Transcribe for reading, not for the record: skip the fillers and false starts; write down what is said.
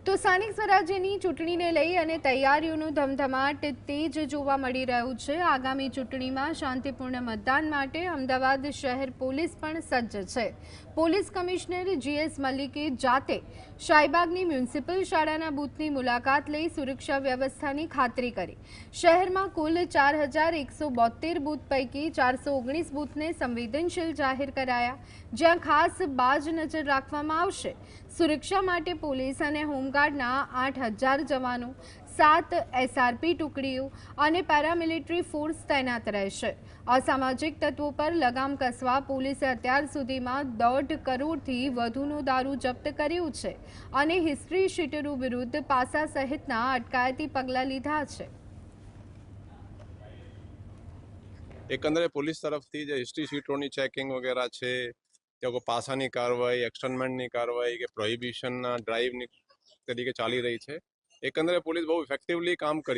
તો સ્થાનિક સ્વરાજ્યની ચૂંટણીને લઈ અને તૈયારીઓનું ધમધમાટ તેજ જોવા મળી રહ્યું છે। આગામી ચૂંટણીમાં શાંતિપૂર્ણ મતદાન માટે અમદાવાદ શહેર પોલીસ પણ સજ્જ છે। પોલીસ કમિશનર જીએસ મલિકે જાતે શાહીબાગની મ્યુનિસિપલ શાળાના બૂથની મુલાકાત લઈ સુરક્ષા વ્યવસ્થાની ખાતરી કરી। શહેરમાં કુલ 4172 બૂથ પૈકી 419 બૂથને સંવેદનશીલ જાહેર કરાયા, જ્યાં ખાસ બાજ નજર રાખવામાં આવશે। સુરક્ષા માટે પોલીસ અને હોમગાર્ડના 8000 જવાનો, 7 એસઆરપી ટુકડીઓ અને પેરામિલિટરી ફોર્સ તૈનાત રહેશે। અસામાજિક તત્વો પર લગામ કસવા પોલીસે અત્યાર સુધીમાં 1.5 કરોડથી વધુનો દારૂ જપ્ત કર્યો છે અને હિસ્ટ્રી શીટરો વિરુદ્ધ પાસા સહિતના અટકાયતી પગલાં લીધા છે। એકંદરે પોલીસ તરફથી જે હિસ્ટ્રી શીટોની ચેકિંગ વગેરે છે, કે કોઈ પાસાની કાર્યવાહી, એક્સટર્નમેન્ટની કાર્યવાહી કે પ્રોહિબિશનના ડ્રાઈવની તરીકે ચાલી રહી છે। એકંદરે પોલીસ બહુ ઇફેક્ટિવલી કામ કરી